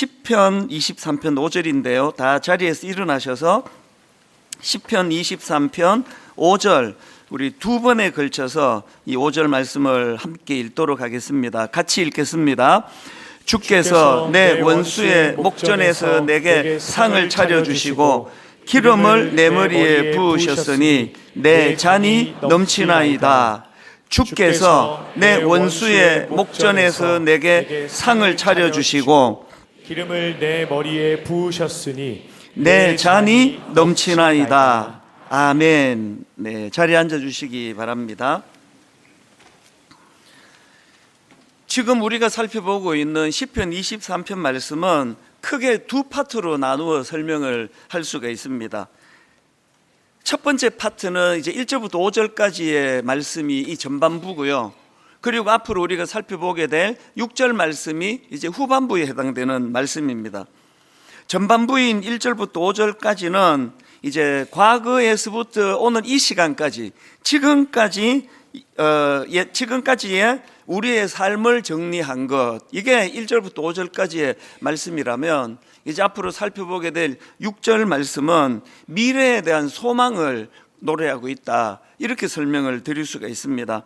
10편 23편 5절인데요. 다 자리에서 일어나셔서 10편 23편 5절 우리 두 번에 걸쳐서 이 5절 말씀을 함께 읽도록 하겠습니다. 같이 읽겠습니다. 주께서 내 원수의 목전에서 내게 상을 차려주시고 기름을 내 머리에 부으셨으니 내 잔이 넘치나이다. 주께서 내 원수의 목전에서 내게 상을 차려주시고 기름을 내 머리에 부으셨으니 내 잔이 넘치나이다. 아멘. 네, 자리에 앉아주시기 바랍니다. 지금 우리가 살펴보고 있는 시편 23편 말씀은 크게 두 파트로 나누어 설명을 할 수가 있습니다. 첫 번째 파트는 이제 1절부터 5절까지의 말씀이 이 전반부고요. 그리고 앞으로 우리가 살펴보게 될 6절 말씀이 이제 후반부에 해당되는 말씀입니다. 전반부인 1절부터 5절까지는 이제 과거에서부터 오는 이 시간까지 지금까지의 우리의 삶을 정리한 것, 이게 1절부터 5절까지의 말씀이라면 이제 앞으로 살펴보게 될 6절 말씀은 미래에 대한 소망을 노래하고 있다, 이렇게 설명을 드릴 수가 있습니다.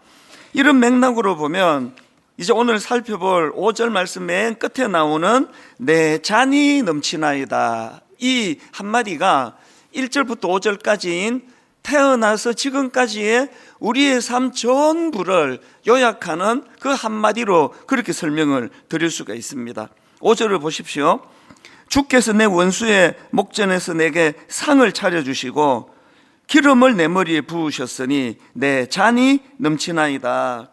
이런 맥락으로 보면 이제 오늘 살펴볼 5절 말씀 맨 끝에 나오는 내 잔이 넘치나이다, 이 한마디가 1절부터 5절까지인 태어나서 지금까지의 우리의 삶 전부를 요약하는 그 한마디로 그렇게 설명을 드릴 수가 있습니다. 5절을 보십시오. 주께서 내 원수의 목전에서 내게 상을 차려주시고 기름을 내 머리에 부으셨으니 내 잔이 넘치나이다.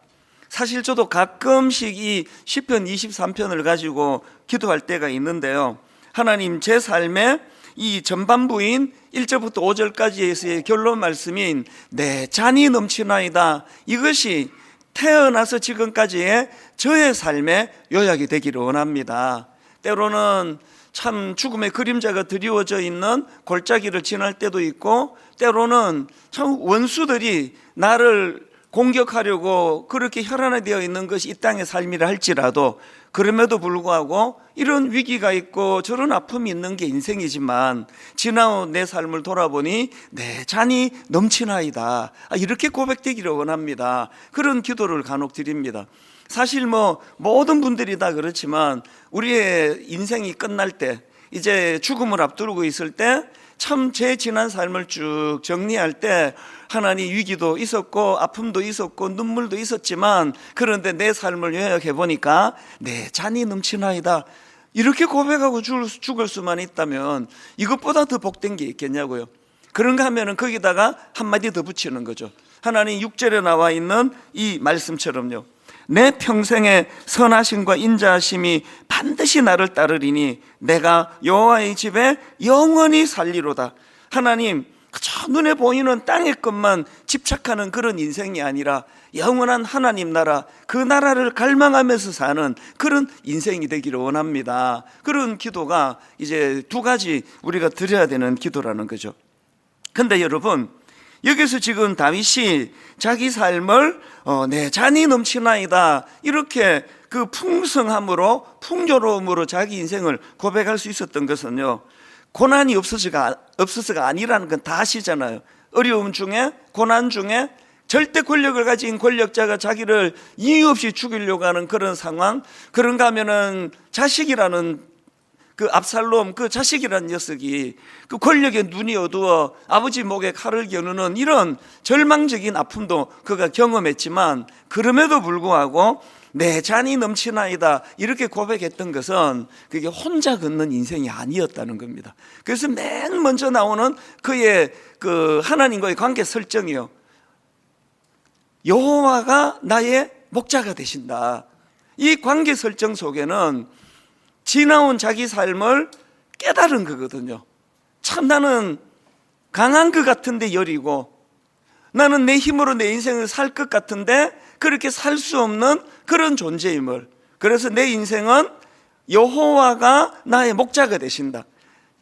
사실 저도 가끔씩 이 시편 23편을 가지고 기도할 때가 있는데요. 하나님, 제 삶에 이 전반부인 1절부터 5절까지에서의 결론 말씀인 내 잔이 넘치나이다, 이것이 태어나서 지금까지의 저의 삶의 요약이 되기를 원합니다. 때로는 참 죽음의 그림자가 드리워져 있는 골짜기를 지날 때도 있고, 때로는 참 원수들이 나를 공격하려고 그렇게 혈안되어 있는 것이 이 땅의 삶이라 할지라도, 그럼에도 불구하고 이런 위기가 있고 저런 아픔이 있는 게 인생이지만 지나온 내 삶을 돌아보니 내 잔이 넘치나이다, 이렇게 고백되기를 원합니다. 그런 기도를 간혹 드립니다. 사실 모든 분들이 다 그렇지만 우리의 인생이 끝날 때, 이제 죽음을 앞두고 있을 때 참 제 지난 삶을 쭉 정리할 때 하나님, 위기도 있었고 아픔도 있었고 눈물도 있었지만 그런데 내 삶을 요약해 보니까 내 잔이 넘치나이다, 이렇게 고백하고 죽을 수만 있다면 이것보다 더 복된 게 있겠냐고요. 그런가 하면은 거기다가 한마디 더 붙이는 거죠. 하나님, 6절에 나와 있는 이 말씀처럼요. 내 평생의 선하심과 인자하심이 반드시 나를 따르리니 내가 여호와의 집에 영원히 살리로다. 하나님, 저 눈에 보이는 땅의 것만 집착하는 그런 인생이 아니라 영원한 하나님 나라, 그 나라를 갈망하면서 사는 그런 인생이 되기를 원합니다. 그런 기도가 이제 두 가지 우리가 드려야 되는 기도라는 거죠. 근데 여러분, 여기서 지금 다윗이 자기 삶을 내 잔이 넘치나이다, 이렇게 그 풍성함으로 풍요로움으로 자기 인생을 고백할 수 있었던 것은요, 고난이 없어서가 아니라는 건 다 아시잖아요. 어려움 중에, 고난 중에 절대 권력을 가진 권력자가 자기를 이유 없이 죽이려고 하는 그런 상황, 그런가 하면은 자식이라는 그 압살롬, 그 자식이라는 녀석이 그 권력에 눈이 어두워 아버지 목에 칼을 겨누는 이런 절망적인 아픔도 그가 경험했지만, 그럼에도 불구하고 내 잔이 넘치나이다, 이렇게 고백했던 것은 그게 혼자 걷는 인생이 아니었다는 겁니다. 그래서 맨 먼저 나오는 그의 그 하나님과의 관계 설정이요, 여호와가 나의 목자가 되신다. 이 관계 설정 속에는 지나온 자기 삶을 깨달은 거거든요. 참 나는 강한 것 같은데 여리고, 나는 내 힘으로 내 인생을 살 것 같은데 그렇게 살 수 없는 그런 존재임을, 그래서 내 인생은 여호와가 나의 목자가 되신다.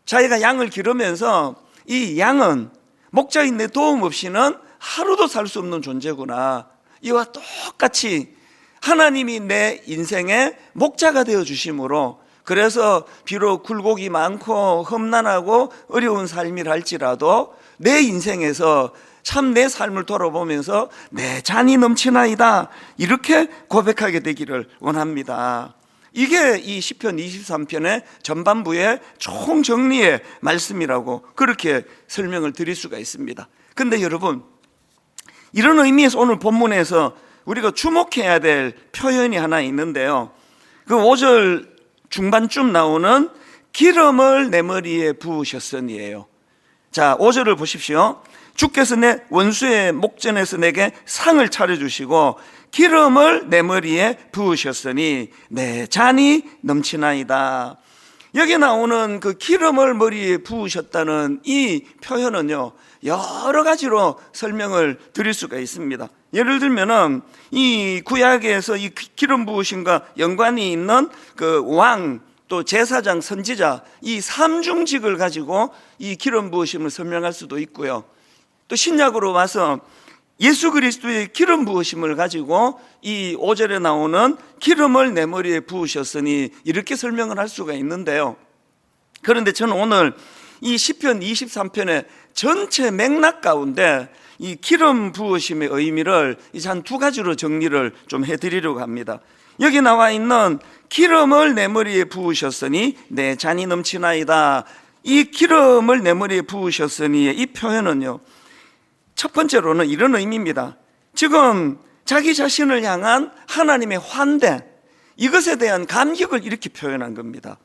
자기가 양을 기르면서 이 양은 목자인 내 도움 없이는 하루도 살 수 없는 존재구나, 이와 똑같이 하나님이 내 인생의 목자가 되어 주심으로 그래서 비록 굴곡이 많고 험난하고 어려운 삶이라 할지라도 내 인생에서 참 내 삶을 돌아보면서 내 잔이 넘치나이다, 이렇게 고백하게 되기를 원합니다. 이게 이 시편 23편의 전반부의 총정리의 말씀이라고 그렇게 설명을 드릴 수가 있습니다. 근데 여러분, 이런 의미에서 오늘 본문에서 우리가 주목해야 될 표현이 하나 있는데요, 그 5절 중반쯤 나오는 기름을 내 머리에 부으셨으니예요. 자, 5절을 보십시오. 주께서 내 원수의 목전에서 내게 상을 차려주시고 기름을 내 머리에 부으셨으니 내 잔이 넘치나이다. 여기 나오는 그 기름을 머리에 부으셨다는 이 표현은요, 여러 가지로 설명을 드릴 수가 있습니다. 예를 들면은 이 구약에서 이 기름 부으심과 연관이 있는 그 왕, 또 제사장, 선지자, 이 삼중직을 가지고 이 기름 부으심을 설명할 수도 있고요. 또 신약으로 와서 예수 그리스도의 기름 부으심을 가지고 이 5절에 나오는 기름을 내 머리에 부으셨으니 이렇게 설명을 할 수가 있는데요. 그런데 저는 오늘 이 시편 23편의 전체 맥락 가운데 이 기름 부으심의 의미를 이제 한 두 가지로 정리를 좀 해드리려고 합니다. 여기 나와 있는 기름을 내 머리에 부으셨으니 내 잔이 넘치나이다, 이 기름을 내 머리에 부으셨으니 이 표현은요, 첫 번째로는 이런 의미입니다. 지금 자기 자신을 향한 하나님의 환대, 이것에 대한 감격을 이렇게 표현한 겁니다.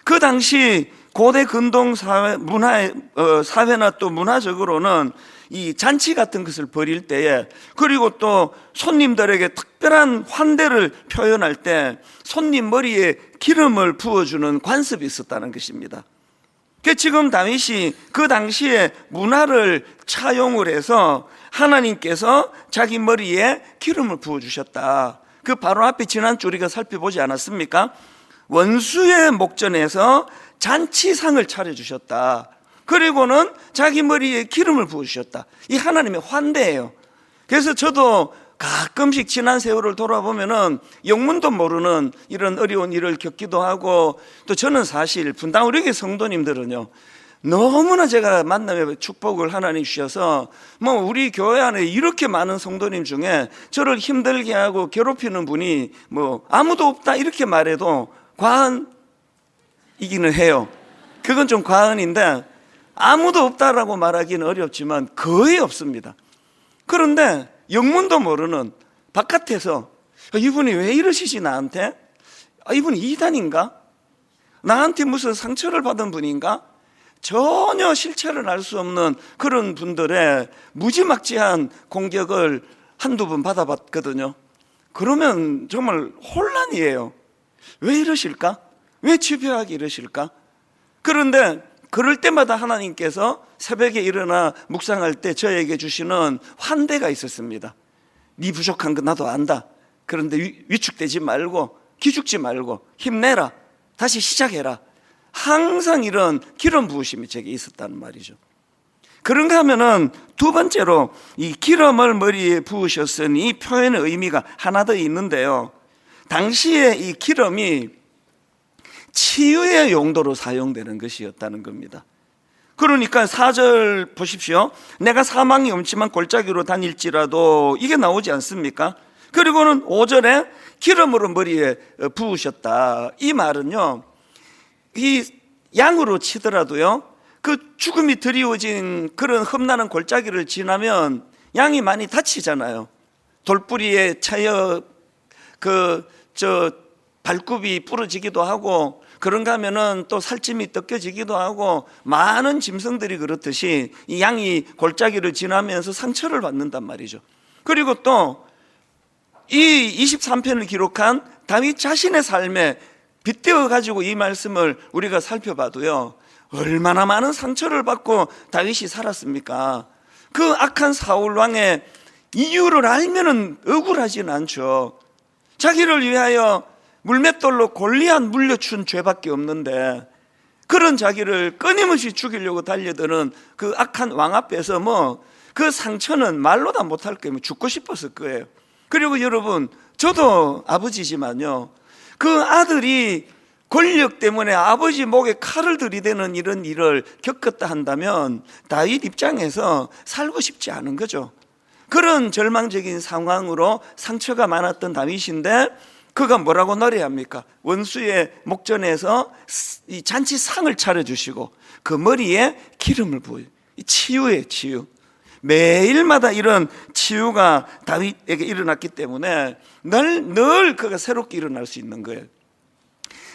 그 당시 고대 근동 사회나 또 문화적으로는 이 잔치 같은 것을 벌일 때에, 그리고 또 손님들에게 특별한 환대를 표현할 때 손님 머리에 기름을 부어주는 관습이 있었다는 것입니다. 지금 다윗이 그 당시에 문화를 차용을 해서 하나님께서 자기 머리에 기름을 부어주셨다. 그 바로 앞에 지난주 우리가 살펴보지 않았습니까? 원수의 목전에서 잔치상을 차려주셨다. 그리고는 자기 머리에 기름을 부어주셨다. 이 하나님의 환대예요. 그래서 저도 가끔씩 지난 세월을 돌아보면은 영문도 모르는 이런 어려운 일을 겪기도 하고, 또 저는 사실 분당 우리 성도님들은요, 너무나 제가 만남의 축복을 하나님 주셔서 뭐 우리 교회 안에 이렇게 많은 성도님 중에 저를 힘들게 하고 괴롭히는 분이 뭐 아무도 없다 이렇게 말해도 과언이기는 해요. 그건 좀 과언인데, 아무도 없다라고 말하기는 어렵지만 거의 없습니다. 그런데 영문도 모르는 바깥에서 이분이 왜 이러시지 나한테? 이분이 이단인가? 나한테 무슨 상처를 받은 분인가? 전혀 실체를 알 수 없는 그런 분들의 무지막지한 공격을 한두 번 받아봤거든요. 그러면 정말 혼란이에요. 왜 이러실까? 왜 집요하게 이러실까? 그런데 그럴 때마다 하나님께서 새벽에 일어나 묵상할 때 저에게 주시는 환대가 있었습니다. 네 부족한 거 나도 안다. 그런데 위축되지 말고, 기죽지 말고 힘내라, 다시 시작해라. 항상 이런 기름 부으심이 제게 있었다는 말이죠. 그런가 하면은 두 번째로 이 기름을 머리에 부으셨으니 이 표현의 의미가 하나 더 있는데요, 당시에 이 기름이 치유의 용도로 사용되는 것이었다는 겁니다. 그러니까 4절 보십시오. 내가 사망이 엄침한 골짜기로 다닐지라도, 이게 나오지 않습니까? 그리고는 5절에 기름으로 머리에 부으셨다. 이 말은요, 이 양으로 치더라도요, 그 죽음이 드리워진 그런 험난한 골짜기를 지나면 양이 많이 다치잖아요. 돌뿌리에 차여 발굽이 부러지기도 하고, 그런가 하면은 또 살찜이 뜯겨지기도 하고, 많은 짐승들이 그렇듯이 이 양이 골짜기를 지나면서 상처를 받는단 말이죠. 그리고 또 이 23편을 기록한 다윗 자신의 삶에 빗대어 가지고 이 말씀을 우리가 살펴봐도요, 얼마나 많은 상처를 받고 다윗이 살았습니까? 그 악한 사울 왕의 이유를 알면은 억울하지는 않죠. 자기를 위하여 물맷돌로 골리앗 물려준 죄밖에 없는데, 그런 자기를 끊임없이 죽이려고 달려드는 그 악한 왕 앞에서 뭐 그 상처는 말로 다 못할 거예요. 죽고 싶었을 거예요. 그리고 여러분, 저도 아버지지만요, 그 아들이 권력 때문에 아버지 목에 칼을 들이대는 이런 일을 겪었다 한다면 다윗 입장에서 살고 싶지 않은 거죠. 그런 절망적인 상황으로 상처가 많았던 다윗인데 그가 뭐라고 노래합니까? 원수의 목전에서 이 잔치상을 차려주시고 그 머리에 기름을 부어요. 치유예요, 치유. 매일마다 이런 치유가 다윗에게 일어났기 때문에 늘 그가 새롭게 일어날 수 있는 거예요.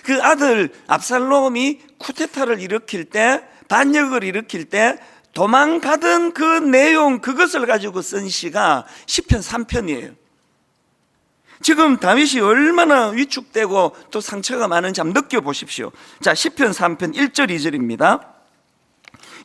그 아들 압살롬이 쿠데타를 일으킬 때, 반역을 일으킬 때 도망가던 그 내용, 그것을 가지고 쓴 시가 시편 3편이에요. 지금 다윗이 얼마나 위축되고 또 상처가 많은지 한번 느껴보십시오. 자, 시편 3편 1절 2절입니다.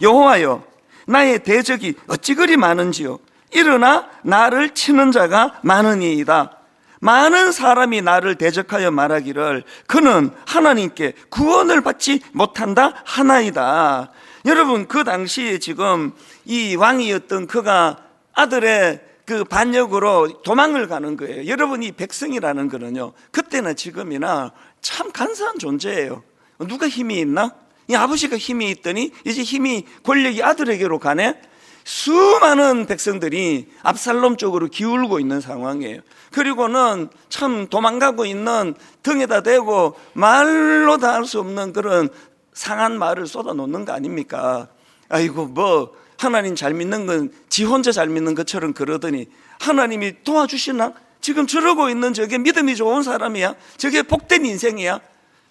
여호와여, 나의 대적이 어찌 그리 많은지요. 일어나 나를 치는 자가 많으니이다. 많은 사람이 나를 대적하여 말하기를 그는 하나님께 구원을 받지 못한다 하나이다. 여러분, 그 당시에 지금 이 왕이었던 그가 아들의 그 반역으로 도망을 가는 거예요. 여러분, 이 백성이라는 거는요, 그때나 지금이나 참 간사한 존재예요. 누가 힘이 있나? 이 아버지가 힘이 있더니 이제 힘이, 권력이 아들에게로 가네? 수많은 백성들이 압살롬 쪽으로 기울고 있는 상황이에요. 그리고는 참 도망가고 있는, 등에다 대고 말로 다 할 수 없는 그런 상한 말을 쏟아놓는 거 아닙니까? 아이고, 뭐 하나님 잘 믿는 건 지 혼자 잘 믿는 것처럼 그러더니 하나님이 도와주시나? 지금 저러고 있는 저게 믿음이 좋은 사람이야? 저게 복된 인생이야?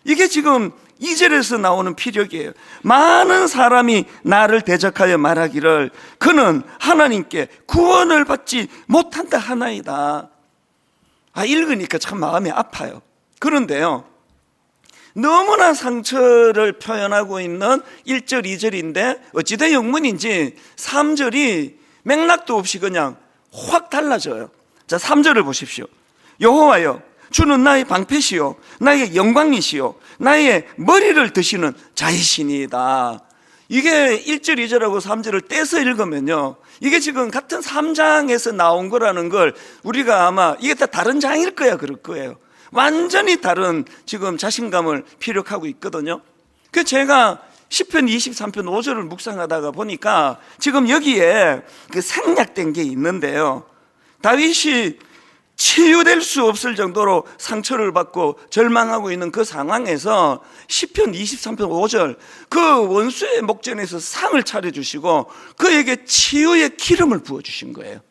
이게 지금 2절에서 나오는 피력이에요. 많은 사람이 나를 대적하여 말하기를 그는 하나님께 구원을 받지 못한다 하나이다. 읽으니까 참 마음이 아파요. 그런데요, 너무나 상처를 표현하고 있는 1절 2절인데 어찌된 영문인지 3절이 맥락도 없이 그냥 확 달라져요. 자, 3절을 보십시오. 여호와여, 주는 나의 방패시요 나의 영광이시요 나의 머리를 드시는 자이시니이다. 이게 1절 2절하고 3절을 떼서 읽으면요, 이게 지금 같은 3장에서 나온 거라는 걸 우리가 아마 이게 다 다른 장일 거야 그럴 거예요. 완전히 다른 지금 자신감을 피력하고 있거든요. 그 제가 시편 23편 5절을 묵상하다가 보니까 지금 여기에 그 생략된 게 있는데요, 다윗이 치유될 수 없을 정도로 상처를 받고 절망하고 있는 그 상황에서 시편 23편 5절 그 원수의 목전에서 상을 차려주시고 그에게 치유의 기름을 부어주신 거예요.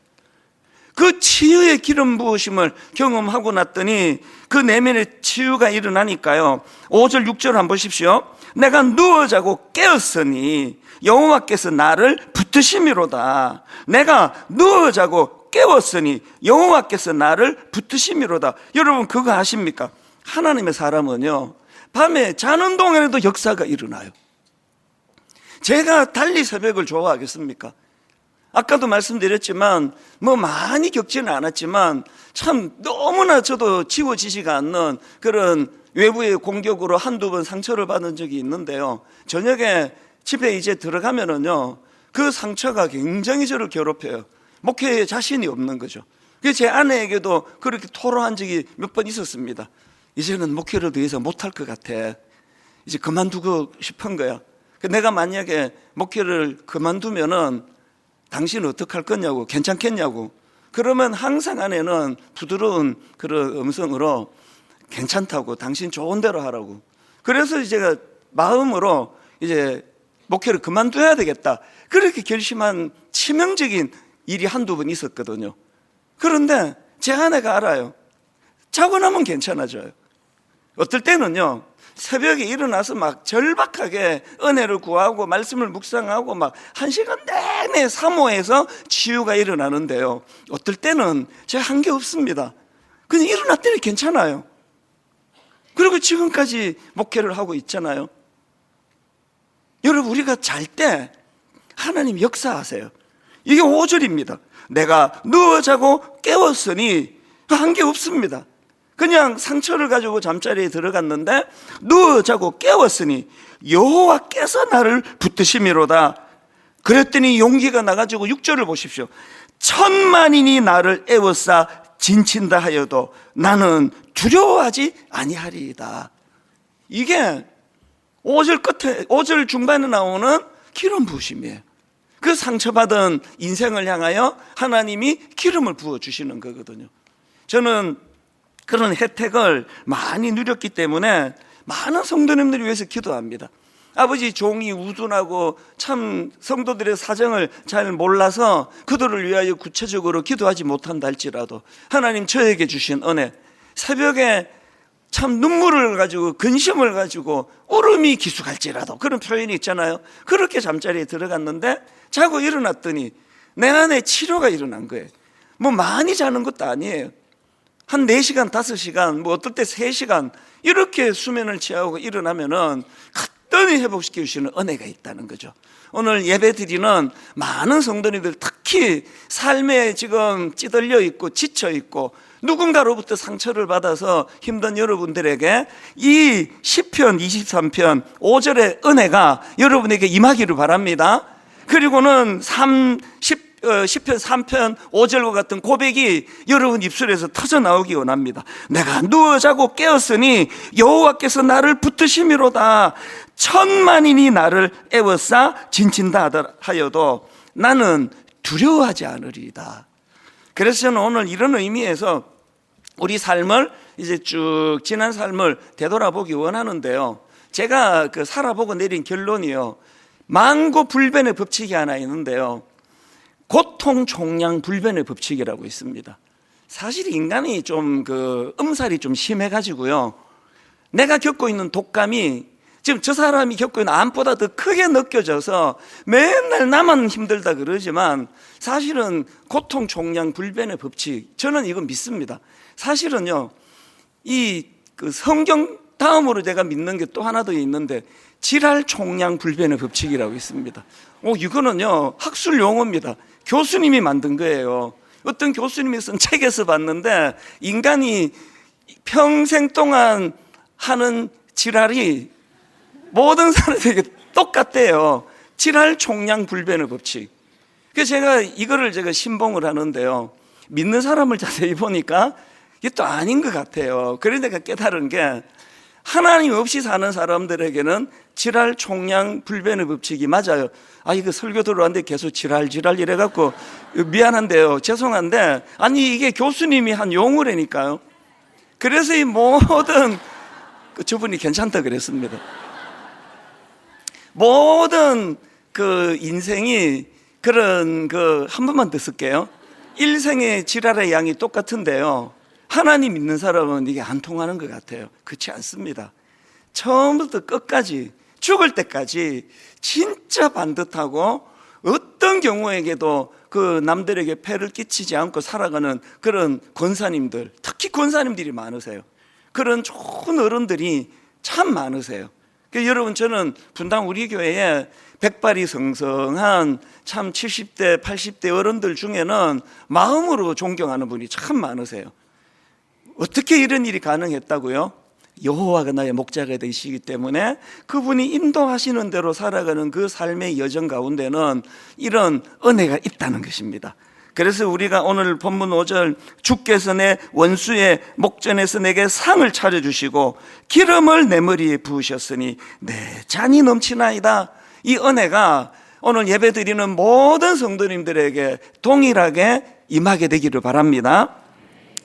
그 치유의 기름 부으심을 경험하고 났더니 그 내면에 치유가 일어나니까요, 5절 6절 한번 보십시오. 내가 누워 자고 깨었으니 여호와께서 나를 붙드심이로다. 내가 누워 자고 깨웠으니 여호와께서 나를 붙드심이로다. 여러분, 그거 아십니까? 하나님의 사람은요, 밤에 자는 동안에도 역사가 일어나요. 제가 달리 새벽을 좋아하겠습니까? 아까도 말씀드렸지만 뭐 많이 겪지는 않았지만 참 너무나 저도 지워지지가 않는 그런 외부의 공격으로 한두 번 상처를 받은 적이 있는데요, 저녁에 집에 이제 들어가면은요, 그 상처가 굉장히 저를 괴롭혀요. 목회에 자신이 없는 거죠. 그래서 제 아내에게도 그렇게 토로한 적이 몇 번 있었습니다. 이제는 목회를 더 이상 못할 것 같아. 이제 그만두고 싶은 거야. 내가 만약에 목회를 그만두면은 당신은 어떡할 거냐고, 괜찮겠냐고. 그러면 항상 아내는 부드러운 그런 음성으로 괜찮다고, 당신 좋은 대로 하라고. 그래서 제가 마음으로 이제 목회를 그만둬야 되겠다, 그렇게 결심한 치명적인 일이 한두 번 있었거든요. 그런데 제 아내가 알아요. 자고 나면 괜찮아져요. 어떨 때는요, 새벽에 일어나서 막 절박하게 은혜를 구하고 말씀을 묵상하고 막 1시간 내내 사모해서 치유가 일어나는데요, 어떨 때는 제가 한 게 없습니다. 그냥 일어났더니 괜찮아요. 그리고 지금까지 목회를 하고 있잖아요. 여러분, 우리가 잘 때 하나님 역사하세요. 이게 5절입니다. 내가 누워 자고 깨웠으니 한 게 없습니다. 그냥 상처를 가지고 잠자리에 들어갔는데 누워 자고 깨웠으니 여호와께서 나를 붙드심이로다. 그랬더니 용기가 나가지고 6절을 보십시오. 천만인이 나를 애워싸 진친다 하여도 나는 두려워하지 아니하리이다. 이게 5절 끝에 5절 중반에 나오는 기름 부으심이에요. 그 상처받은 인생을 향하여 하나님이 기름을 부어 주시는 거거든요. 저는 그런 혜택을 많이 누렸기 때문에 많은 성도님들을 위해서 기도합니다. 아버지 종이 우둔하고 참 성도들의 사정을 잘 몰라서 그들을 위하여 구체적으로 기도하지 못한다 할지라도 하나님 저에게 주신 은혜, 새벽에 참 눈물을 가지고 근심을 가지고 울음이 기숙할지라도 그런 표현이 있잖아요. 그렇게 잠자리에 들어갔는데 자고 일어났더니 내 안에 치료가 일어난 거예요. 뭐 많이 자는 것도 아니에요. 한 4시간, 5시간, 뭐 어떨 때 3시간 이렇게 수면을 취하고 일어나면은 갔더니 회복시켜 주시는 은혜가 있다는 거죠. 오늘 예배 드리는 많은 성도님들, 특히 삶에 지금 찌들려 있고 지쳐 있고 누군가로부터 상처를 받아서 힘든 여러분들에게 이 시편 23편 5절의 은혜가 여러분에게 임하기를 바랍니다. 그리고는 시편 3편 5절과 같은 고백이 여러분 입술에서 터져 나오기 원합니다. 내가 누워 자고 깨었으니 여호와께서 나를 붙드심이로다. 천만인이 나를 애워싸 진친다 하여도 나는 두려워하지 않으리이다. 그래서 저는 오늘 이런 의미에서 우리 삶을 이제 쭉 지난 삶을 되돌아보기 원하는데요. 제가 살아보고 내린 결론이요. 만고불변의 법칙이 하나 있는데요. 고통 총량 불변의 법칙이라고 있습니다. 사실 인간이 좀 음살이 좀 심해가지고요. 내가 겪고 있는 독감이 지금 저 사람이 겪고 있는 암보다 더 크게 느껴져서 맨날 나만 힘들다 그러지만 사실은 고통 총량 불변의 법칙, 저는 이거 믿습니다. 사실은요, 이 성경 다음으로 제가 믿는 게 또 하나 더 있는데 질할 총량 불변의 법칙이라고 있습니다. 이거는요 학술 용어입니다. 교수님이 만든 거예요. 어떤 교수님이 쓴 책에서 봤는데 인간이 평생 동안 하는 질할이 모든 사람들에게 똑같대요. 질할 총량 불변의 법칙. 그래서 제가 신봉을 하는데요. 믿는 사람을 자세히 보니까 이게 또 아닌 것 같아요. 그래서 내가 깨달은 게 하나님 없이 사는 사람들에게는 질할 총량 불변의 법칙이 맞아요. 이거 설교 들어왔는데 계속 질할 이래갖고 미안한데요. 죄송한데 아니 이게 교수님이 한 용어라니까요. 그래서 이 모든 저분이 괜찮다 그랬습니다. 모든 인생이 그런 한 번만 더 쓸게요. 일생의 질할의 양이 똑같은데요. 하나님 믿는 사람은 이게 안 통하는 것 같아요. 그렇지 않습니다. 처음부터 끝까지 죽을 때까지 진짜 반듯하고 어떤 경우에게도 남들에게 폐를 끼치지 않고 살아가는 그런 권사님들, 특히 권사님들이 많으세요. 그런 좋은 어른들이 참 많으세요. 여러분, 저는 분당 우리 교회에 백발이 성성한 참 70대, 80대 어른들 중에는 마음으로 존경하는 분이 참 많으세요. 어떻게 이런 일이 가능했다고요? 여호와가 나의 목자가 되시기 때문에 그분이 인도하시는 대로 살아가는 그 삶의 여정 가운데는 이런 은혜가 있다는 것입니다. 그래서 우리가 오늘 본문 5절 주께서 내 원수의 목전에서 내게 상을 차려주시고 기름을 내 머리에 부으셨으니 내 잔이 넘치나이다. 이 은혜가 오늘 예배드리는 모든 성도님들에게 동일하게 임하게 되기를 바랍니다.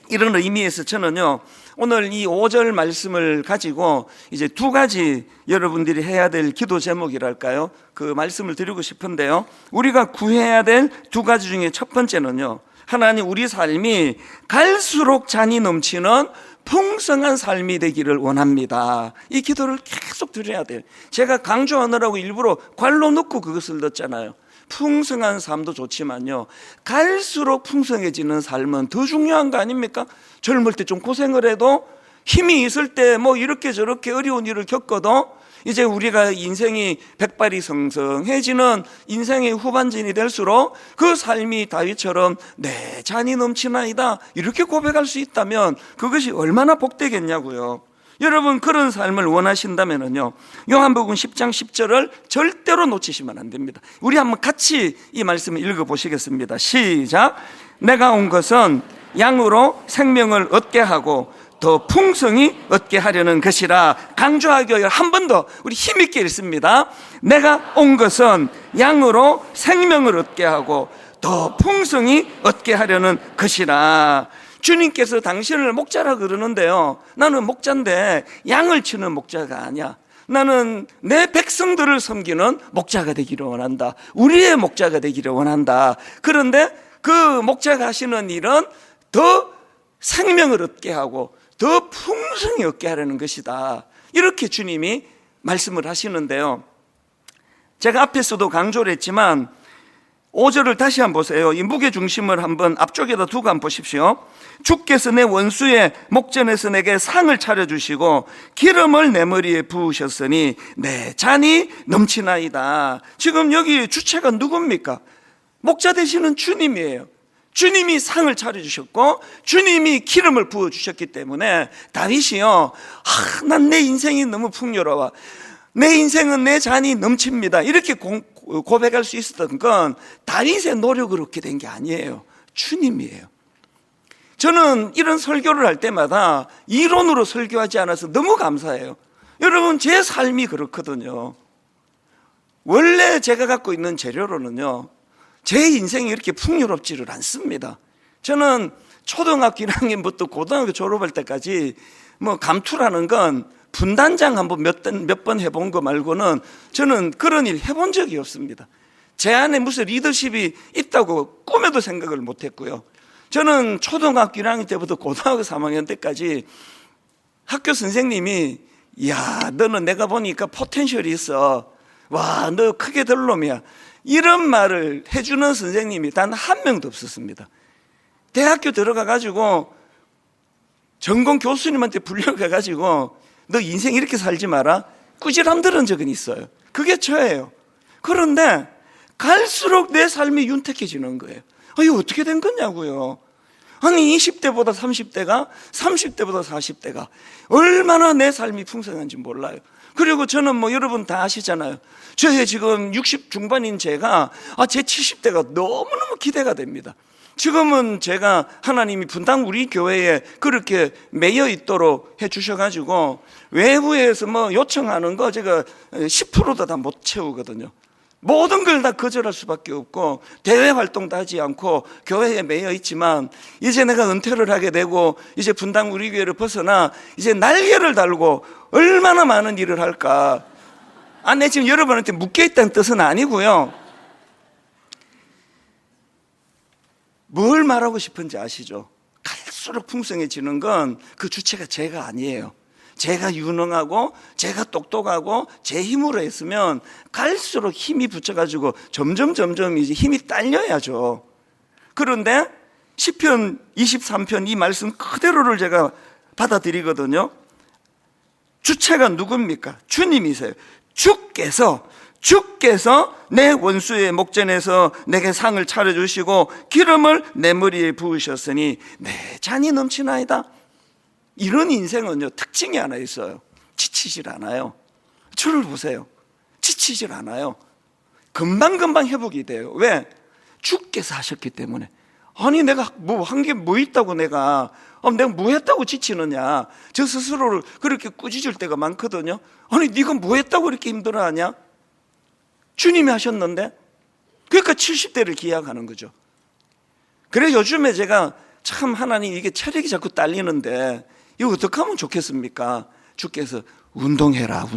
이런 의미에서 저는요, 오늘 이 5절 말씀을 가지고 이제 2가지 여러분들이 해야 될 기도 제목이랄까요? 그 말씀을 드리고 싶은데요. 우리가 구해야 될 2가지 중에 첫 번째는요, 하나님 우리 삶이 갈수록 잔이 넘치는 풍성한 삶이 되기를 원합니다. 이 기도를 계속 드려야 돼요. 제가 강조하느라고 일부러 괄로 넣고 그것을 넣었잖아요. 풍성한 삶도 좋지만요, 갈수록 풍성해지는 삶은 더 중요한 거 아닙니까? 젊을 때 좀 고생을 해도 힘이 있을 때 뭐 이렇게 저렇게 어려운 일을 겪어도 이제 우리가 인생이 백발이 성성해지는 인생의 후반전이 될수록 그 삶이 다윗처럼 내 잔이 넘치나이다 이렇게 고백할 수 있다면 그것이 얼마나 복되겠냐고요. 여러분, 그런 삶을 원하신다면요, 요한복음 10장 10절을 절대로 놓치시면 안 됩니다. 우리 한번 같이 이 말씀을 읽어보시겠습니다. 시작. 내가 온 것은 양으로 생명을 얻게 하고 더 풍성히 얻게 하려는 것이라. 강조하기 한 번 더 우리 힘있게 읽습니다. 내가 온 것은 양으로 생명을 얻게 하고 더 풍성히 얻게 하려는 것이라. 주님께서 당신을 목자라 그러는데요, 나는 목자인데 양을 치는 목자가 아니야. 나는 내 백성들을 섬기는 목자가 되기를 원한다. 우리의 목자가 되기를 원한다. 그런데 그 목자가 하시는 일은 더 생명을 얻게 하고 더 풍성히 얻게 하려는 것이다. 이렇게 주님이 말씀을 하시는데요, 제가 앞에서도 강조를 했지만 5절을 다시 한번 보세요. 이 무게중심을 한번 앞쪽에다 두고 한번 보십시오. 주께서 내 원수의 목전에서 내게 상을 차려주시고 기름을 내 머리에 부으셨으니 내 잔이 넘치나이다. 지금 여기 주체가 누굽니까? 목자 되시는 주님이에요. 주님이 상을 차려주셨고 주님이 기름을 부어주셨기 때문에 다윗이요, 난 내 인생이 너무 풍요로워, 내 인생은 내 잔이 넘칩니다, 이렇게 고백할 수 있었던 건 다윗의 노력으로 그렇게 된 게 아니에요. 주님이에요. 저는 이런 설교를 할 때마다 이론으로 설교하지 않아서 너무 감사해요. 여러분, 제 삶이 그렇거든요. 원래 제가 갖고 있는 재료로는요, 제 인생이 이렇게 풍요롭지를 않습니다. 저는 초등학교 1학년부터 고등학교 졸업할 때까지 뭐 감투라는 건 분단장 한번 몇 번 해본 거 말고는 저는 그런 일 해본 적이 없습니다. 제 안에 무슨 리더십이 있다고 꿈에도 생각을 못 했고요. 저는 초등학교 1학년 때부터 고등학교 3학년 때까지 학교 선생님이, 야, 너는 내가 보니까 포텐셜이 있어, 와, 너 크게 될 놈이야, 이런 말을 해주는 선생님이 단 한 명도 없었습니다. 대학교 들어가가지고 전공 교수님한테 불려가가지고 너 인생 이렇게 살지 마라, 꾸지람 들은 적은 있어요. 그게 저예요. 그런데 갈수록 내 삶이 윤택해지는 거예요. 이거 어떻게 된 거냐고요. 아니 20대보다 30대가, 30대보다 40대가 얼마나 내 삶이 풍성한지 몰라요. 그리고 저는 뭐 여러분 다 아시잖아요. 저의 지금 60 중반인 제가 제 70대가 너무너무 기대가 됩니다. 지금은 제가 하나님이 분당 우리 교회에 그렇게 매여 있도록 해 주셔가지고 외부에서 뭐 요청하는 거 제가 10%도 다 못 채우거든요. 모든 걸 다 거절할 수밖에 없고 대외 활동도 하지 않고 교회에 매여 있지만, 이제 내가 은퇴를 하게 되고 이제 분당 우리 교회를 벗어나 이제 날개를 달고 얼마나 많은 일을 할까. 내 지금 여러분한테 묶여있다는 뜻은 아니고요, 뭘 말하고 싶은지 아시죠? 갈수록 풍성해지는 건 그 주체가 제가 아니에요. 제가 유능하고 제가 똑똑하고 제 힘으로 했으면 갈수록 힘이 붙여가지고 점점 이제 힘이 딸려야죠. 그런데 시편 23편 이 말씀 그대로를 제가 받아들이거든요. 주체가 누굽니까? 주님이세요. 주께서 내 원수의 목전에서 내게 상을 차려주시고 기름을 내 머리에 부으셨으니 내 잔이 넘치나이다. 이런 인생은요, 특징이 하나 있어요. 지치질 않아요. 저를 보세요. 지치질 않아요. 금방금방 회복이 돼요. 왜? 주께서 하셨기 때문에. 아니 내가 뭐 한 게 뭐 있다고 내가 뭐 했다고 지치느냐. 저 스스로를 그렇게 꾸짖을 때가 많거든요. 아니 네가 뭐 했다고 이렇게 힘들어하냐. 주님이 하셨는데. 그러니까 70대를 기약하는 거죠. 그래 요즘에 제가 참 하나님 이게 체력이 자꾸 딸리는데 이거 어떻게 하면 좋겠습니까? 주께서 운동해라,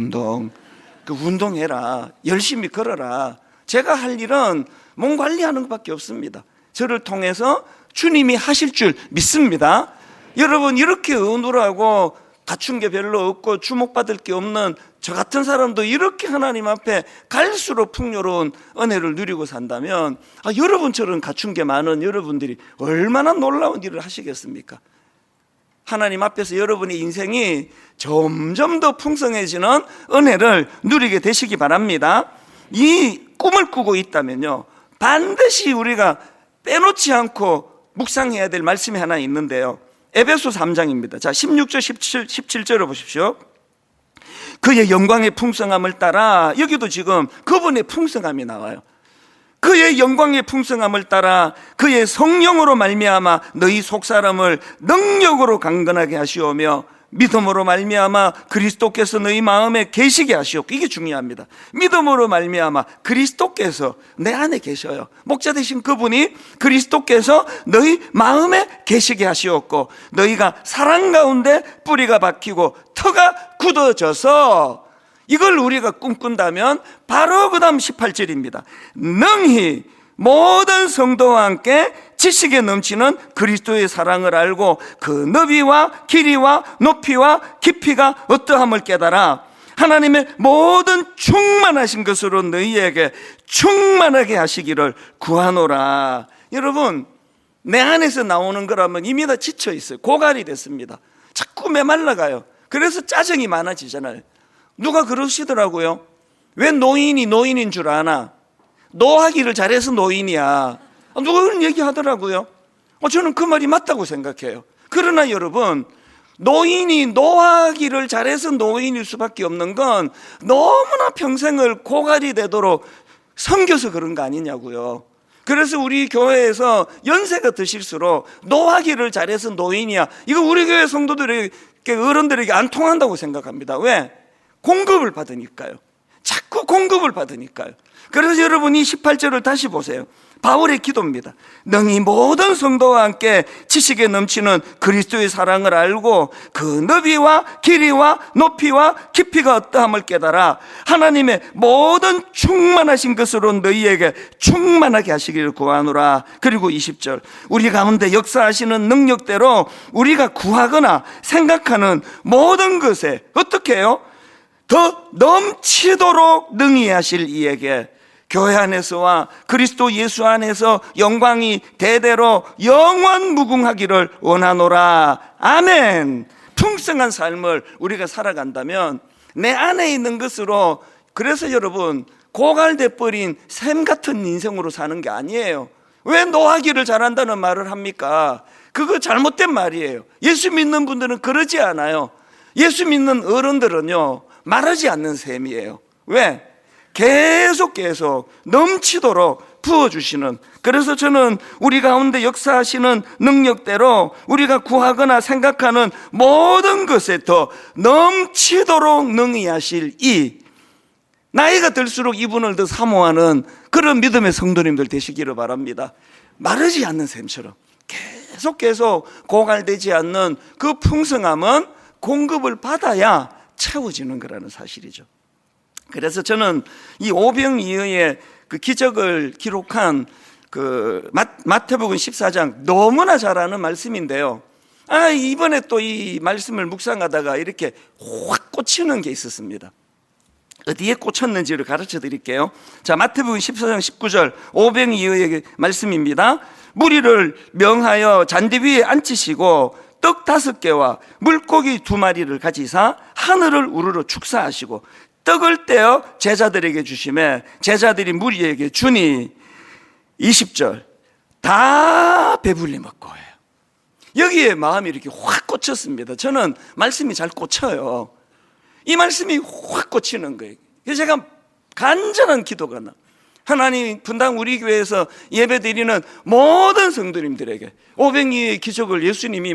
운동해라, 열심히 걸어라. 제가 할 일은 몸 관리하는 것밖에 없습니다. 저를 통해서 주님이 하실 줄 믿습니다. 여러분, 이렇게 의논하고 갖춘 게 별로 없고 주목받을 게 없는 저 같은 사람도 이렇게 하나님 앞에 갈수록 풍요로운 은혜를 누리고 산다면 여러분처럼 갖춘 게 많은 여러분들이 얼마나 놀라운 일을 하시겠습니까? 하나님 앞에서 여러분의 인생이 점점 더 풍성해지는 은혜를 누리게 되시기 바랍니다. 이 꿈을 꾸고 있다면요, 반드시 우리가 빼놓지 않고 묵상해야 될 말씀이 하나 있는데요, 에베소 3장입니다. 자, 16절 17절을 보십시오. 그의 영광의 풍성함을 따라, 여기도 지금 그분의 풍성함이 나와요. 그의 영광의 풍성함을 따라 그의 성령으로 말미암아 너희 속사람을 능력으로 강건하게 하시오며 믿음으로 말미암아 그리스도께서 너희 마음에 계시게 하시옵고, 이게 중요합니다. 믿음으로 말미암아 그리스도께서 내 안에 계셔요. 목자 되신 그분이 그리스도께서 너희 마음에 계시게 하시옵고 너희가 사랑 가운데 뿌리가 박히고 터가 굳어져서, 이걸 우리가 꿈꾼다면 바로 그 다음 18절입니다. 능히 모든 성도와 함께 지식에 넘치는 그리스도의 사랑을 알고 그 너비와 길이와 높이와 깊이가 어떠함을 깨달아 하나님의 모든 충만하신 것으로 너희에게 충만하게 하시기를 구하노라. 여러분, 내 안에서 나오는 거라면 이미 다 지쳐 있어요. 고갈이 됐습니다. 자꾸 메말라가요. 그래서 짜증이 많아지잖아요. 누가 그러시더라고요. 왜 노인이 노인인 줄 아나? 노하기를 잘해서 노인이야. 누가 그런 얘기 하더라고요. 저는 그 말이 맞다고 생각해요. 그러나 여러분, 노인이 노하기를 잘해서 노인일 수밖에 없는 건 너무나 평생을 고갈이 되도록 섬겨서 그런 거 아니냐고요. 그래서 우리 교회에서 연세가 드실수록 노하기를 잘해서 노인이야, 이거 우리 교회 성도들에게, 어른들에게 안 통한다고 생각합니다. 왜? 공급을 받으니까요. 자꾸 공급을 받으니까요. 그래서 여러분이 18절을 다시 보세요. 바울의 기도입니다. 능히 모든 성도와 함께 지식에 넘치는 그리스도의 사랑을 알고 그 너비와 길이와 높이와 깊이가 어떠함을 깨달아 하나님의 모든 충만하신 것으로 너희에게 충만하게 하시기를 구하노라. 그리고 20절, 우리 가운데 역사하시는 능력대로 우리가 구하거나 생각하는 모든 것에 어떻게 해요? 더 넘치도록 능히 하실 이에게 교회 안에서와 그리스도 예수 안에서 영광이 대대로 영원 무궁하기를 원하노라. 아멘. 풍성한 삶을 우리가 살아간다면 내 안에 있는 것으로, 그래서 여러분, 고갈돼 버린 샘 같은 인생으로 사는 게 아니에요. 왜 노하기를 잘한다는 말을 합니까? 그거 잘못된 말이에요. 예수 믿는 분들은 그러지 않아요. 예수 믿는 어른들은요, 마르지 않는 셈이에요. 왜? 계속 넘치도록 부어주시는, 그래서 저는 우리 가운데 역사하시는 능력대로 우리가 구하거나 생각하는 모든 것에 더 넘치도록 능히 하실 이, 나이가 들수록 이분을 더 사모하는 그런 믿음의 성도님들 되시기를 바랍니다. 마르지 않는 셈처럼 계속 고갈되지 않는 그 풍성함은 공급을 받아야 채워지는 거라는 사실이죠. 그래서 저는 이 오병이어의 그 기적을 기록한 그 마태복음 14장 너무나 잘 아는 말씀인데요. 이번에 또 이 말씀을 묵상하다가 이렇게 확 꽂히는 게 있었습니다. 어디에 꽂혔는지를 가르쳐 드릴게요. 자, 마태복음 14장 19절 오병이어의 말씀입니다. 무리를 명하여 잔디 위에 앉히시고 떡 5개와 물고기 2마리를 가지사 하늘을 우러러 축사하시고 떡을 떼어 제자들에게 주시매 제자들이 무리에게 주니 20절 다 배불리 먹고 해요. 여기에 마음이 이렇게 확 꽂혔습니다. 저는 말씀이 잘 꽂혀요. 이 말씀이 확 꽂히는 거예요. 그래서 제가 간절한 기도가 나. 하나님, 분당 우리 교회에서 예배 드리는 모든 성도님들에게 오병이의 기적을 예수님이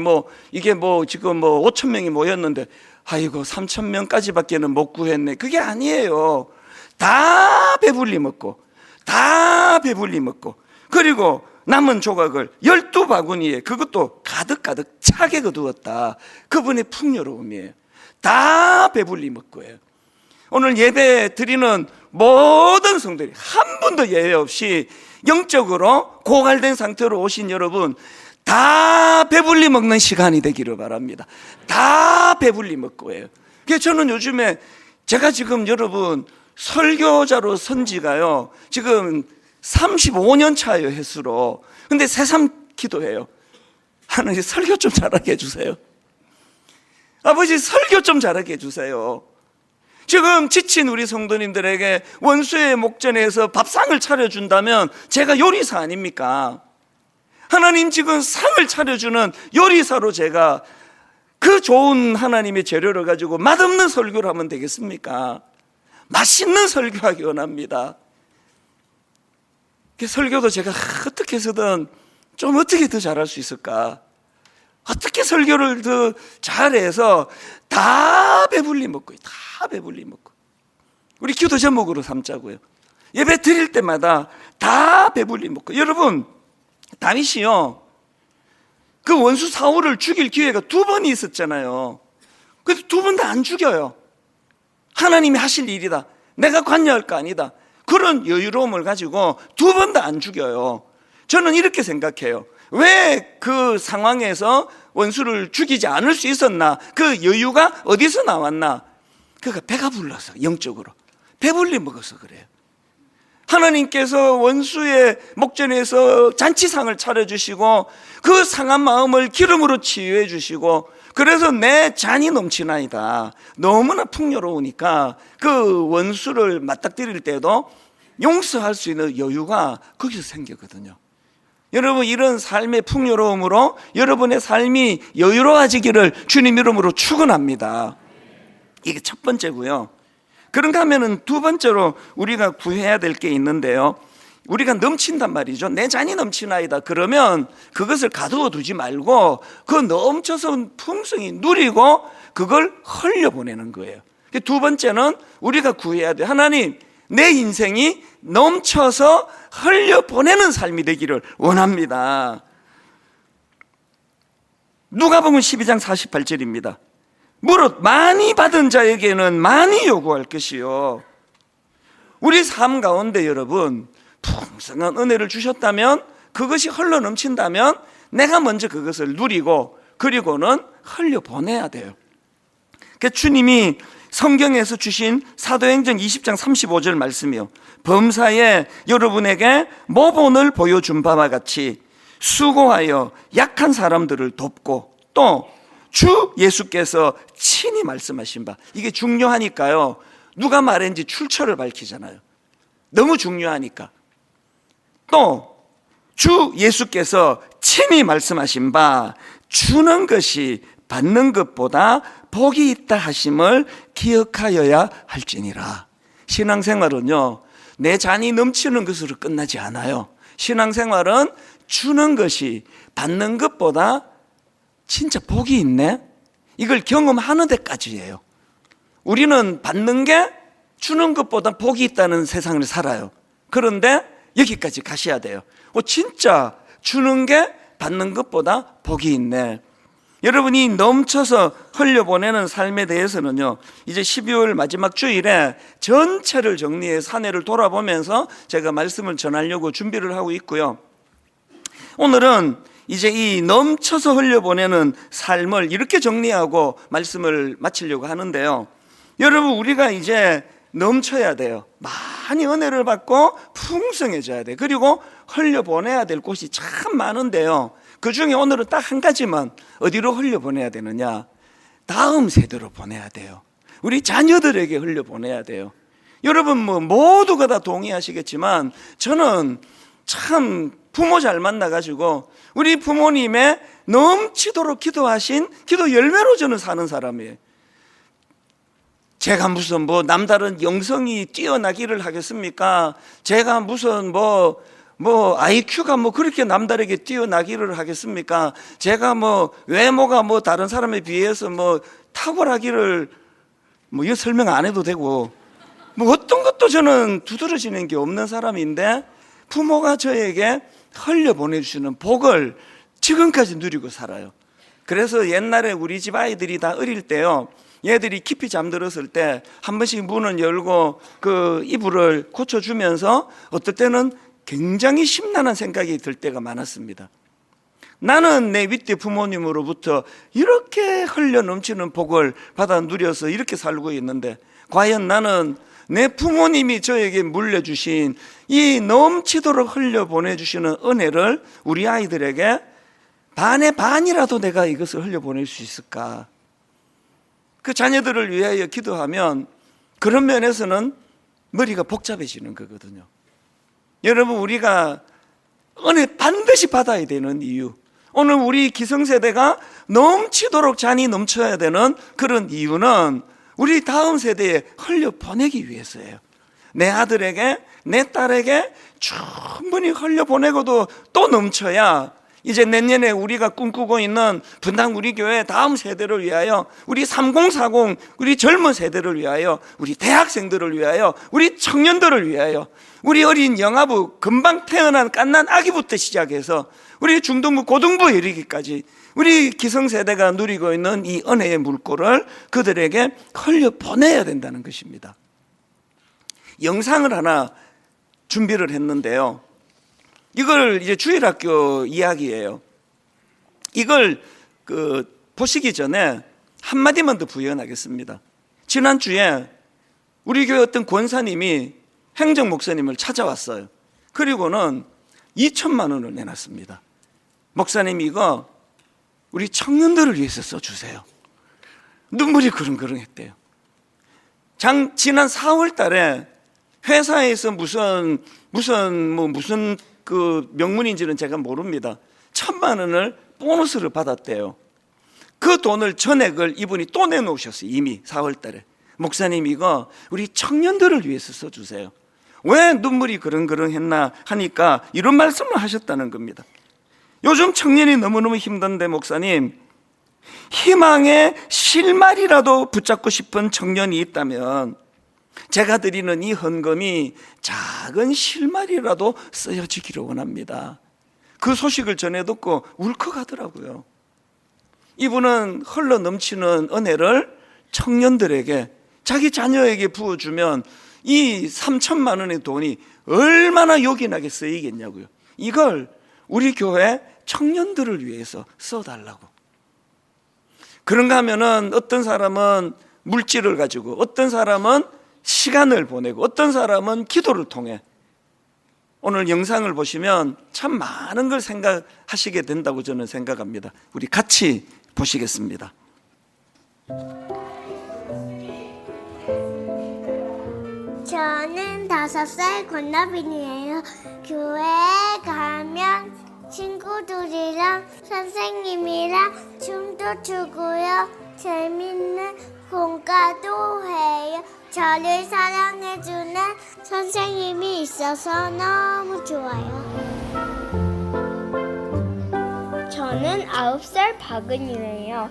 이게 지금 5천 명이 모였는데 아이고 3천 명까지밖에는 못 구했네, 그게 아니에요. 다 배불리 먹고 그리고 남은 조각을 12바구니에 그것도 가득가득 차게 거두었다. 그분의 풍요로움이에요. 다 배불리 먹고예요. 오늘 예배 드리는 모든 성도들이 한 분도 예외 없이 영적으로 고갈된 상태로 오신 여러분, 다 배불리 먹는 시간이 되기를 바랍니다. 다 배불리 먹고 해요. 그래서 저는 요즘에 제가 지금 여러분 설교자로 선 지가요 지금 35년 차예요, 횟수로. 근데 새삼 기도해요. 하나님, 설교 좀 잘하게 해주세요. 아버지, 설교 좀 잘하게 해주세요. 지금 지친 우리 성도님들에게 원수의 목전에서 밥상을 차려준다면 제가 요리사 아닙니까? 하나님, 지금 상을 차려주는 요리사로 제가 그 좋은 하나님의 재료를 가지고 맛없는 설교를 하면 되겠습니까? 맛있는 설교하기 원합니다. 설교도 제가 어떻게 해서든 좀 어떻게 더 잘할 수 있을까? 어떻게 설교를 더 잘해서 다 배불리 먹고, 다 배불리 먹고. 우리 기도 제목으로 삼자고요. 예배 드릴 때마다 다 배불리 먹고. 여러분, 다윗이요, 그 원수 사울을 죽일 기회가 2번이 있었잖아요. 근데 2번 다 안 죽여요. 하나님이 하실 일이다, 내가 관여할 거 아니다, 그런 여유로움을 가지고 2번 다 안 죽여요. 저는 이렇게 생각해요. 왜 그 상황에서 원수를 죽이지 않을 수 있었나? 그 여유가 어디서 나왔나? 그가 배가 불러서, 영적으로 배불리 먹어서 그래요. 하나님께서 원수의 목전에서 잔치상을 차려주시고 그 상한 마음을 기름으로 치유해 주시고, 그래서 내 잔이 넘치나이다, 너무나 풍요로우니까 그 원수를 맞닥뜨릴 때도 용서할 수 있는 여유가 거기서 생기거든요. 여러분, 이런 삶의 풍요로움으로 여러분의 삶이 여유로워지기를 주님 이름으로 축원합니다. 이게 첫 번째고요. 그런가 하면은 2번째로 우리가 구해야 될 게 있는데요, 우리가 넘친단 말이죠. 내 잔이 넘치나이다 그러면 그것을 가두어 두지 말고 그 넘쳐서 풍성히 누리고 그걸 흘려보내는 거예요. 2번째는 우리가 구해야 돼. 하나님, 내 인생이 넘쳐서 흘려보내는 삶이 되기를 원합니다. 누가복음 12장 48절입니다. 무릇 많이 받은 자에게는 많이 요구할 것이요. 우리 삶 가운데 여러분, 풍성한 은혜를 주셨다면, 그것이 흘러 넘친다면 내가 먼저 그것을 누리고 그리고는 흘려보내야 돼요. 그러니까 주님이 성경에서 주신 사도행전 20장 35절 말씀이요, 범사에 여러분에게 모본을 보여준 바와 같이 수고하여 약한 사람들을 돕고 또 주 예수께서 친히 말씀하신 바, 이게 중요하니까요, 누가 말했는지 출처를 밝히잖아요. 너무 중요하니까. 또 주 예수께서 친히 말씀하신 바, 주는 것이 받는 것보다 복이 있다 하심을 기억하여야 할지니라. 신앙생활은요, 내 잔이 넘치는 것으로 끝나지 않아요. 신앙생활은 주는 것이 받는 것보다 진짜 복이 있네, 이걸 경험하는 데까지예요. 우리는 받는 게 주는 것보다 복이 있다는 세상을 살아요. 그런데 여기까지 가셔야 돼요. 진짜 주는 게 받는 것보다 복이 있네. 여러분이 넘쳐서 흘려보내는 삶에 대해서는요, 이제 12월 마지막 주일에 전체를 정리해서 한 해를 돌아보면서 제가 말씀을 전하려고 준비를 하고 있고요. 오늘은 이제 이 넘쳐서 흘려보내는 삶을 이렇게 정리하고 말씀을 마치려고 하는데요, 여러분, 우리가 이제 넘쳐야 돼요. 많이 은혜를 받고 풍성해져야 돼요. 그리고 흘려보내야 될 곳이 참 많은데요, 그 중에 오늘은 딱 한 가지만, 어디로 흘려보내야 되느냐? 다음 세대로 보내야 돼요. 우리 자녀들에게 흘려보내야 돼요. 여러분, 모두가 다 동의하시겠지만 저는 참 부모 잘 만나가지고 우리 부모님의 넘치도록 기도하신 기도 열매로 저는 사는 사람이에요. 제가 무슨 남다른 영성이 뛰어나기를 하겠습니까? 제가 무슨 IQ가 그렇게 남다르게 뛰어나기를 하겠습니까? 제가 외모가 다른 사람에 비해서 탁월하기를 이거 설명 안 해도 되고, 어떤 것도 저는 두드러지는 게 없는 사람인데 부모가 저에게 흘려보내주시는 복을 지금까지 누리고 살아요. 그래서 옛날에 우리 집 아이들이 다 어릴 때요, 얘들이 깊이 잠들었을 때 한 번씩 문을 열고 그 이불을 고쳐주면서 어떨 때는 굉장히 심란한 생각이 들 때가 많았습니다. 나는 내 윗대 부모님으로부터 이렇게 흘려 넘치는 복을 받아 누려서 이렇게 살고 있는데, 과연 나는 내 부모님이 저에게 물려주신 이 넘치도록 흘려 보내주시는 은혜를 우리 아이들에게 반의 반이라도 내가 이것을 흘려보낼 수 있을까? 그 자녀들을 위하여 기도하면 그런 면에서는 머리가 복잡해지는 거거든요. 여러분, 우리가 은혜 반드시 받아야 되는 이유, 오늘 우리 기성세대가 넘치도록 잔이 넘쳐야 되는 그런 이유는 우리 다음 세대에 흘려보내기 위해서예요. 내 아들에게, 내 딸에게 충분히 흘려보내고도 또 넘쳐야 이제 내년에 우리가 꿈꾸고 있는 분당 우리 교회 다음 세대를 위하여, 우리 3040 우리 젊은 세대를 위하여, 우리 대학생들을 위하여, 우리 청년들을 위하여, 우리 어린 영아부 금방 태어난 갓난 아기부터 시작해서 우리 중등부 고등부에 이르기까지 우리 기성세대가 누리고 있는 이 은혜의 물꼬를 그들에게 흘려보내야 된다는 것입니다. 영상을 하나 준비를 했는데요, 이걸 이제 주일학교 이야기예요. 이걸 보시기 전에 한마디만 더 부연하겠습니다. 지난주에 우리 교회 어떤 권사님이 행정 목사님을 찾아왔어요. 그리고는 2천만 원을 내놨습니다. 목사님, 이거 우리 청년들을 위해서 써주세요. 눈물이 그릉그릉했대요. 지난 4월 달에 회사에서 무슨 그 명문인지는 제가 모릅니다. 1,000만 원을 보너스를 받았대요. 그 돈을 전액을 이분이 또 내놓으셨어요. 이미 4월 달에. 목사님, 이거 우리 청년들을 위해서 써주세요. 왜 눈물이 그릉그릉했나 하니까 이런 말씀을 하셨다는 겁니다. 요즘 청년이 너무너무 힘든데 목사님, 희망의 실마리라도 붙잡고 싶은 청년이 있다면 제가 드리는 이 헌금이 작은 실마리라도 쓰여지기를 원합니다. 그 소식을 전해 듣고 울컥하더라고요. 이분은 흘러 넘치는 은혜를 청년들에게, 자기 자녀에게 부어주면 이 3천만 원의 돈이 얼마나 요긴하게 쓰이겠냐고요. 이걸 우리 교회 청년들을 위해서 써달라고. 그런가 하면은 어떤 사람은 물질을 가지고, 어떤 사람은 시간을 보내고, 어떤 사람은 기도를 통해 오늘 영상을 보시면 참 많은 걸 생각하시게 된다고 저는 생각합니다. 우리 같이 보시겠습니다. 저는 5살 권나빈이에요. 교회에 가면 친구들이랑 선생님이랑 춤도 추고요. 재밌는 공과도 해요. 저를 사랑해주는 선생님이 있어서 너무 좋아요. 저는 9살 박은유예요.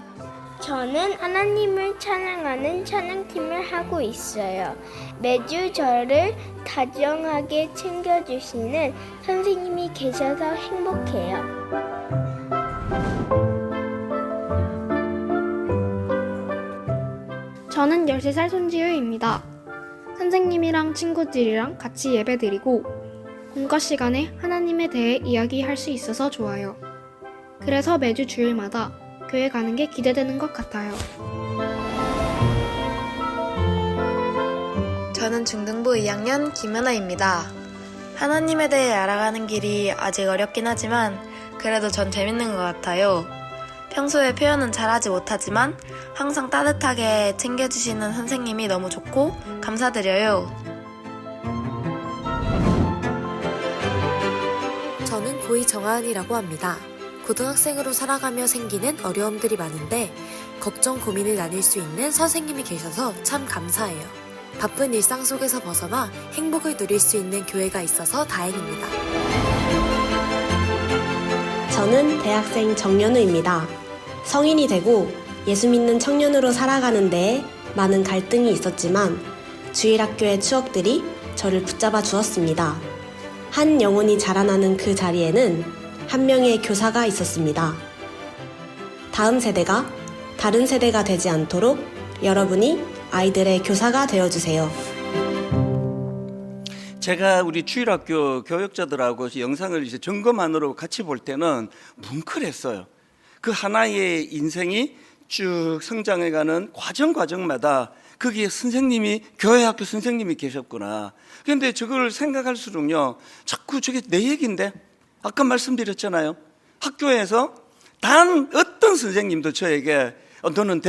저는 하나님을 찬양하는 찬양팀을 하고 있어요. 매주 저를 다정하게 챙겨주시는 선생님이 계셔서 행복해요. 저는 13살 손지유입니다. 선생님이랑 친구들이랑 같이 예배드리고 공과 시간에 하나님에 대해 이야기할 수 있어서 좋아요. 그래서 매주 주일마다 교회 가는 게 기대되는 것 같아요. 저는 중등부 2학년 김연아입니다. 하나님에 대해 알아가는 길이 아직 어렵긴 하지만 그래도 전 재밌는 것 같아요. 평소에 표현은 잘하지 못하지만 항상 따뜻하게 챙겨주시는 선생님이 너무 좋고 감사드려요. 저는 고2 정하은이라고 합니다. 고등학생으로 살아가며 생기는 어려움들이 많은데 걱정 고민을 나눌 수 있는 선생님이 계셔서 참 감사해요. 바쁜 일상 속에서 벗어나 행복을 누릴 수 있는 교회가 있어서 다행입니다. 저는 대학생 정연우입니다. 성인이 되고 예수 믿는 청년으로 살아가는 데에 많은 갈등이 있었지만 주일학교의 추억들이 저를 붙잡아 주었습니다. 한 영혼이 자라나는 그 자리에는 한 명의 교사가 있었습니다. 다음 세대가 다른 세대가 되지 않도록 여러분이 아이들의 교사가 되어주세요. 제가 우리 주일학교 교역자들하고 영상을 이제 점검안으로 같이 볼 때는 뭉클했어요. 그 하나의 인생이 쭉 성장해가는 과정마다 거기에 선생님이, 교회 학교 선생님이 계셨구나. 그런데 저걸 생각할수록요, 자꾸 저게 내 얘기인데? 아까 말씀드렸잖아요. 학교에서 단 어떤 선생님도 저에게 너는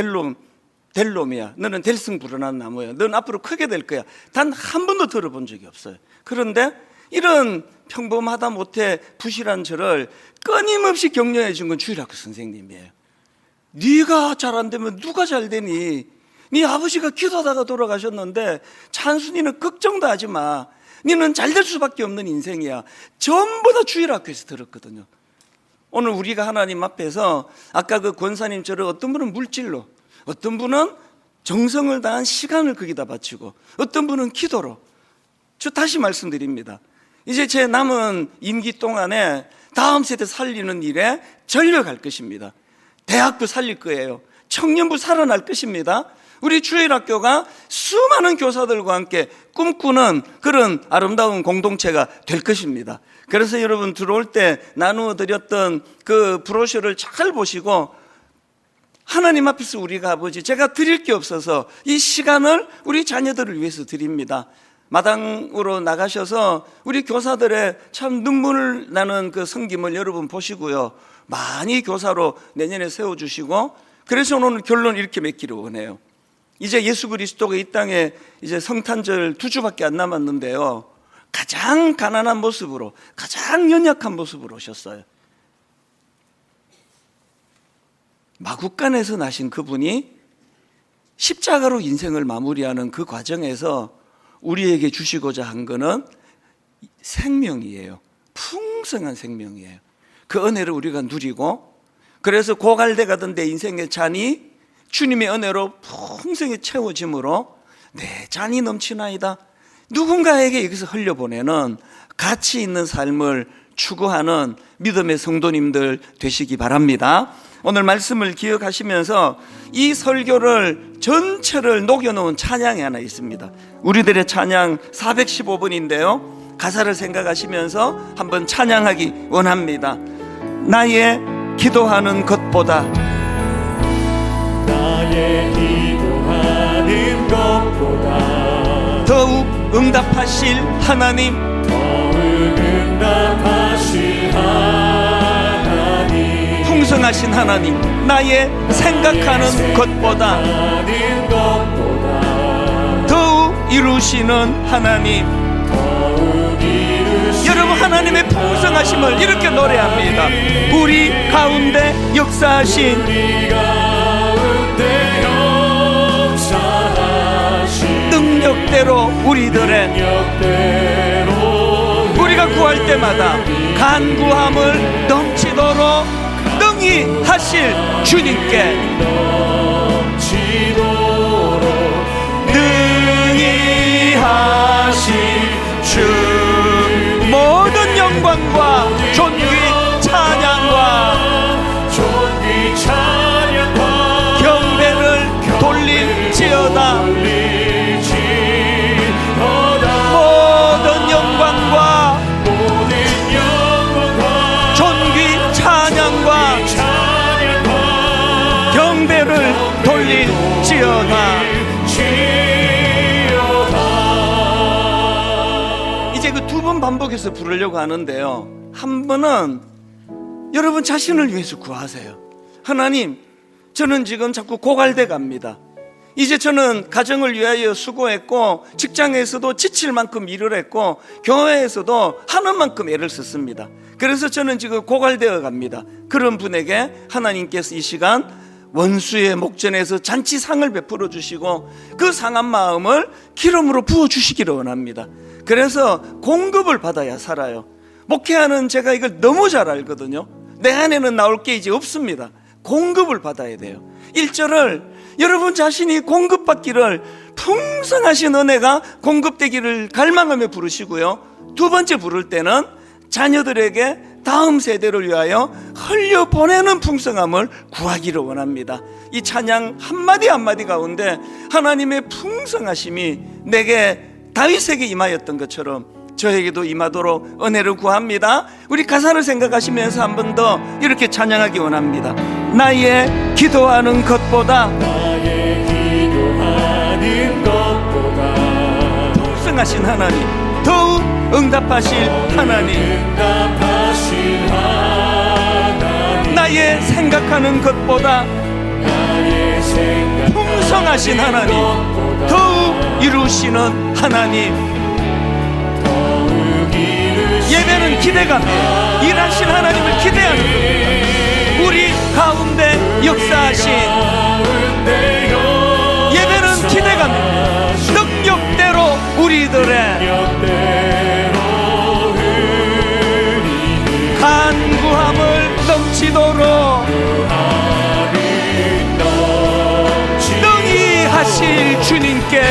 델롬이야. 너는 될승불허난 나무야. 너는 앞으로 크게 될 거야. 단 한 번도 들어본 적이 없어요. 그런데 이런 평범하다 못해 부실한 저를 끊임없이 격려해 준 건 주일학교 선생님이에요. 네가 잘 안 되면 누가 잘 되니? 네 아버지가 기도하다가 돌아가셨는데 찬순이는 걱정도 하지 마. 너는 잘 될 수밖에 없는 인생이야. 전부 다 주일학교에서 들었거든요. 오늘 우리가 하나님 앞에서 아까 그 권사님처럼 어떤 분은 물질로, 어떤 분은 정성을 다한 시간을 거기다 바치고, 어떤 분은 기도로. 저 다시 말씀드립니다. 이제 제 남은 임기 동안에 다음 세대 살리는 일에 전력할 것입니다. 대학도 살릴 거예요. 청년부 살아날 것입니다. 우리 주일학교가 수많은 교사들과 함께 꿈꾸는 그런 아름다운 공동체가 될 것입니다. 그래서 여러분 들어올 때 나누어 드렸던 그 브로셔를 잘 보시고, 하나님 앞에서 우리가 아버지, 제가 드릴 게 없어서 이 시간을 우리 자녀들을 위해서 드립니다. 마당으로 나가셔서 우리 교사들의 참 눈물 나는 그 섬김을 여러분 보시고요, 많이 교사로 내년에 세워주시고, 그래서 오늘 결론 이렇게 맺기를 원해요. 이제 예수 그리스도가 이 땅에 이제 성탄절 2주밖에 안 남았는데요, 가장 가난한 모습으로, 가장 연약한 모습으로 오셨어요. 마국간에서 나신 그분이 십자가로 인생을 마무리하는 그 과정에서 우리에게 주시고자 한 거는 생명이에요. 풍성한 생명이에요. 그 은혜를 우리가 누리고, 그래서 고갈돼 가던 내 인생의 잔이 주님의 은혜로 풍성히 채워짐으로 내 잔이 넘치나이다. 누군가에게 여기서 흘려보내는 가치 있는 삶을 추구하는 믿음의 성도님들 되시기 바랍니다. 오늘 말씀을 기억하시면서 이 설교를 전체를 녹여놓은 찬양이 하나 있습니다. 우리들의 찬양 415번인데요, 가사를 생각하시면서 한번 찬양하기 원합니다. 나의 기도하는 것보다, 나의 기도하는 것보다 더욱 응답하실 하나님, 더욱 응답하실 하나님, 풍성하신 하나님, 나의 생각하는 것보다 더욱 이루시는 하나님. 여러분, 하나님의 풍성하심을 이렇게 노래합니다. 우리 가운데 역사하신, 능력대로 우리가 구할 때마다 간구함을 넘치도록 능히 하실 주님께, 능히 하실 주, 모든 영광과 존귀 찬양과 경배를 돌릴지어다. 모든 영광과 존귀 찬양과 경배를 돌릴지어다. 이제 그 두 번 반복해서 부르려고 하는데요, 한 번은 여러분 자신을 위해서 구하세요. 하나님, 저는 지금 자꾸 고갈돼 갑니다. 이제 저는 가정을 위하여 수고했고, 직장에서도 지칠 만큼 일을 했고, 교회에서도 하는 만큼 애를 썼습니다. 그래서 저는 지금 고갈되어 갑니다. 그런 분에게 하나님께서 이 시간 원수의 목전에서 잔치상을 베풀어 주시고, 그 상한 마음을 기름으로 부어 주시기를 원합니다. 그래서 공급을 받아야 살아요. 목회하는 제가 이걸 너무 잘 알거든요. 내 안에는 나올 게 이제 없습니다. 공급을 받아야 돼요. 1절을 여러분 자신이 공급받기를, 풍성하신 은혜가 공급되기를 갈망하며 부르시고요, 두 번째 부를 때는 자녀들에게 다음 세대를 위하여 흘려보내는 풍성함을 구하기를 원합니다. 이 찬양 한마디 한마디 가운데 하나님의 풍성하심이 내게 다윗에게 임하였던 것처럼 저에게도 임하도록 은혜를 구합니다. 우리 가사를 생각하시면서 한 번 더 이렇게 찬양하기 원합니다. 나의 기도하는 것보다, 풍성하신 하나님, 더욱 응답하실 하나님, 나의 생각하는 것보다 풍성하신 하나님, 더욱 이루시는 하나님. 예배는 기대감이에요. 일하신 하나님을 기대하는 겁니다. 우리 가운데 역사하신, 예배는 우리들의 역대로 흐리는 간구함을 넘치도록 능히 하실 주님께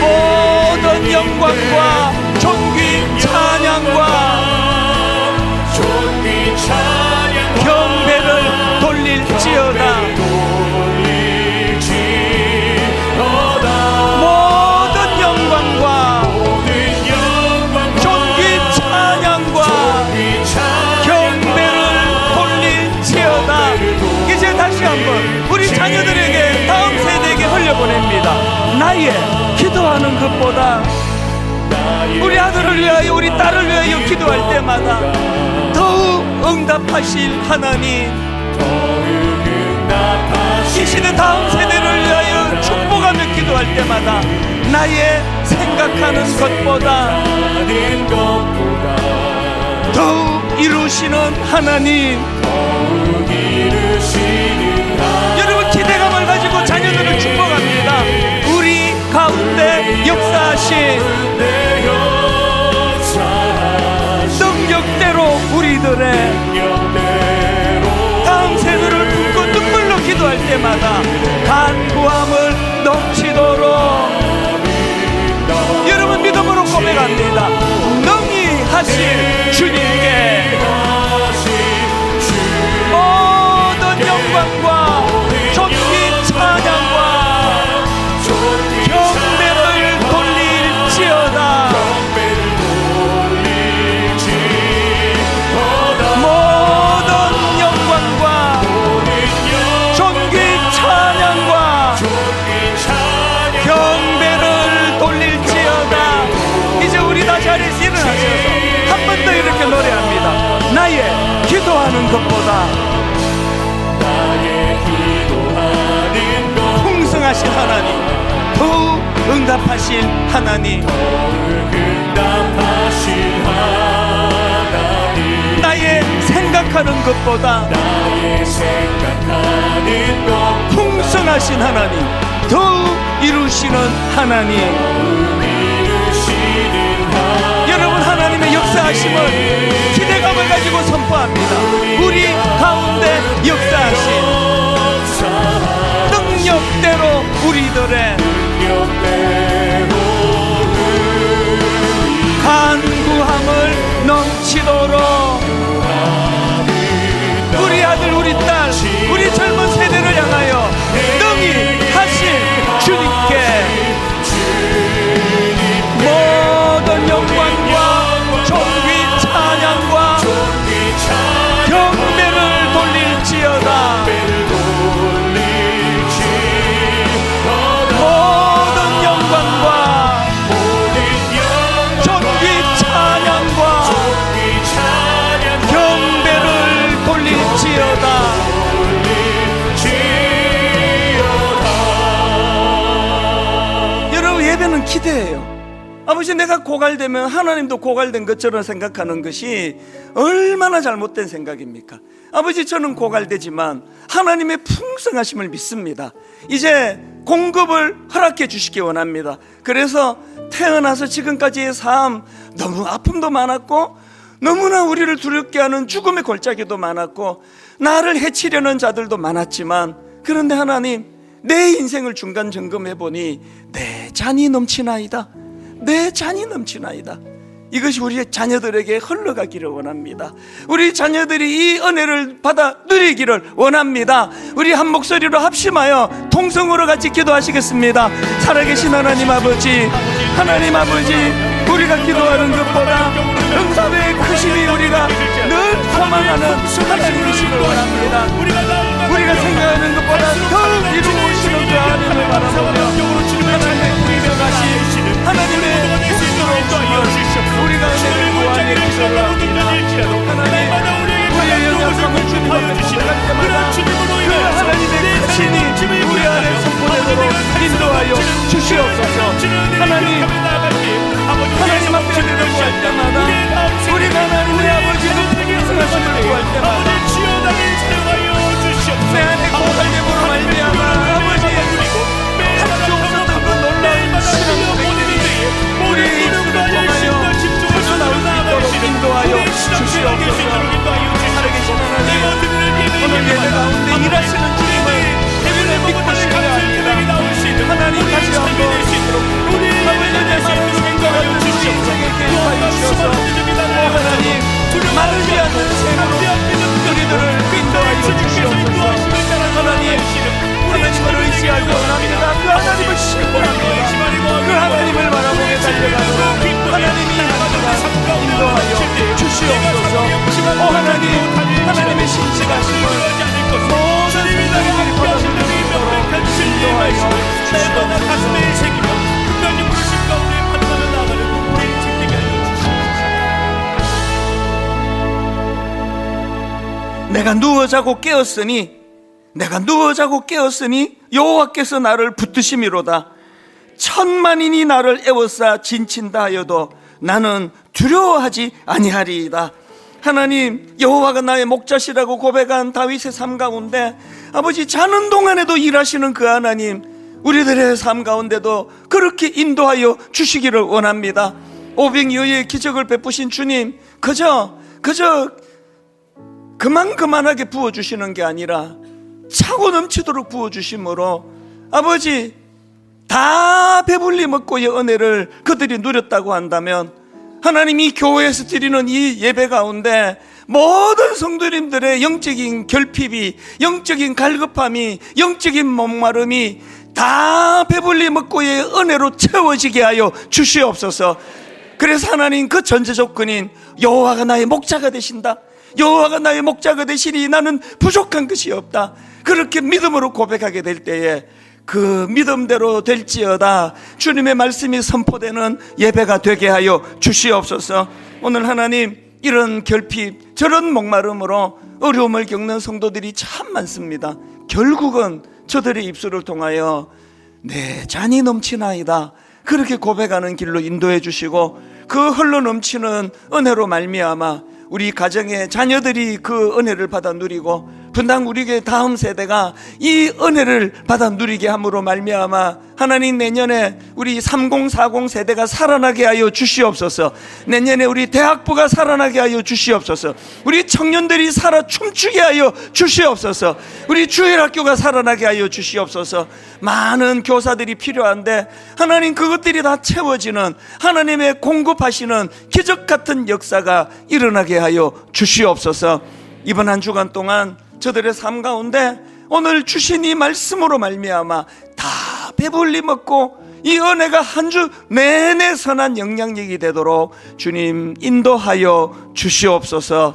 모든 영광과 존귀 찬양과 경배를 돌릴지어다. 모든 영광과 존귀 찬양과 경배를 돌릴지어다. 이제 다시 한번 우리 자녀들에게, 다음 세대에게 흘려보냅니다. 나의 기도하는 것보다 우리 아들을 위하여, 우리 딸을 위하여 기도할 때마다 더욱 응답하실 하나님, 이 시대 다음 세대를 위하여 축복하며 기도할 때마다 나의 생각하는 것보다 더욱 이루시는 하나님, 여러분 기대감을 가지고 자녀들을 축복합니다. 우리 가운데 역사하신 능력대로 우리들의 다음 세대를 품고 눈물로 기도할 때마다 간구함을 넘치도록 여러분 믿음으로 고백합니다. 능히 하실 주님께 모든 영광과 존귀 찬양과 경배를 돌릴지어다. 모든 영광과 존귀 찬양과 경배를 돌릴지어다. 이제 우리 다 자리에서 일어나셔서 한 번 더 이렇게 노래합니다. 나의 기도하는 것보다 풍성하신 하나님, 더욱 응답하신 하나님, 나의 생각하는 것보다 풍성하신 하나님, 더욱 이루시는 하나님. 여러분 하나님의 역사하심을 기대감을 가지고 선포합니다. 우리 가운데 역사하신 능력대로 우리들의 간구함을 넘치도록 우리 아들, 우리 딸, 우리 젊은 세대를 향하여 능히 하실 주님께 모든 영광과 존귀 찬양과 경배를 돌릴지어다. 모든 영광과 존귀 찬양과 경배를 돌릴지어다. 여러분 예배는 기대예요. 아버지, 내가 고갈되면 하나님도 고갈된 것처럼 생각하는 것이 얼마나 잘못된 생각입니까? 아버지, 저는 고갈되지만 하나님의 풍성하심을 믿습니다. 이제 공급을 허락해 주시기 원합니다. 그래서 태어나서 지금까지의 삶, 너무 아픔도 많았고 너무나 우리를 두렵게 하는 죽음의 골짜기도 많았고 나를 해치려는 자들도 많았지만, 그런데 하나님, 내 인생을 중간 점검해 보니 내 잔이 넘치나이다. 내 잔이 넘치나이다. 이것이 우리 자녀들에게 흘러가기를 원합니다. 우리 자녀들이 이 은혜를 받아 누리기를 원합니다. 우리 한 목소리로 합심하여 통성으로 같이 기도하시겠습니다. 살아계신 하나님 아버지, 하나님 아버지, 우리가 기도하는 것보다 응답의 크심이 우리가 늘 소망하는 하나님이시길 원합니다. 우리가 생각하는 것보다 더 이루어지는 그 하나님을 바라보며 하나님의 풍성하신 하나님의 풍성하심을 우리가 은혜를 구하니 기도합니다. 하나님, 우리의 연약함을 주님 앞에 고백할 때마다 그 하나님의 크심이 우리 안에 선포되도록 인도하여 주시옵소서. 하나님, 하나님 앞에 은혜를 구할 때마다 우리가 하나님의 아버지의 풍성하심을 구할 때마다 내 안에 고갈됨으로 말미암아 아버지 한쪽 내가 누워 자고 깨었으니 여호와께서 나를 붙드심이로다. 천만인이 나를 애워싸 진친다 하여도 나는 두려워하지 아니하리이다. 하나님, 여호와가 나의 목자시라고 고백한 다윗의 삶 가운데 아버지, 자는 동안에도 일하시는 그 하나님, 우리들의 삶 가운데도 그렇게 인도하여 주시기를 원합니다. 오병이어의 기적을 베푸신 주님, 그저 그만하게 부어주시는 게 아니라 차고 넘치도록 부어주심으로 아버지, 다 배불리 먹고의 은혜를 그들이 누렸다고 한다면 하나님이 교회에서 드리는 이 예배 가운데 모든 성도님들의 영적인 결핍이, 영적인 갈급함이, 영적인 목마름이 다 배불리 먹고의 은혜로 채워지게 하여 주시옵소서. 그래서 하나님, 그 전제 조건인 여호와가 나의 목자가 되신다, 여호와가 나의 목자가 되시니 나는 부족한 것이 없다, 그렇게 믿음으로 고백하게 될 때에 그 믿음대로 될지어다 주님의 말씀이 선포되는 예배가 되게 하여 주시옵소서. 오늘 하나님, 이런 결핍, 저런 목마름으로 어려움을 겪는 성도들이 참 많습니다. 결국은 저들의 입술을 통하여 내 잔이 넘치나이다, 그렇게 고백하는 길로 인도해 주시고, 그 흘러 넘치는 은혜로 말미암아 우리 가정의 자녀들이 그 은혜를 받아 누리고, 분당 우리의 다음 세대가 이 은혜를 받아 누리게 함으로 말미암아 하나님, 내년에 우리 3040 세대가 살아나게 하여 주시옵소서. 내년에 우리 대학부가 살아나게 하여 주시옵소서. 우리 청년들이 살아 춤추게 하여 주시옵소서. 우리 주일학교가 살아나게 하여 주시옵소서. 많은 교사들이 필요한데 하나님, 그것들이 다 채워지는 하나님의 공급하시는 기적 같은 역사가 일어나게 하여 주시옵소서. 이번 한 주간 동안 저들의 삶 가운데 오늘 주신 이 말씀으로 말미암아 다 배불리 먹고 이 은혜가 한 주 내내 선한 영향력이 되도록 주님 인도하여 주시옵소서.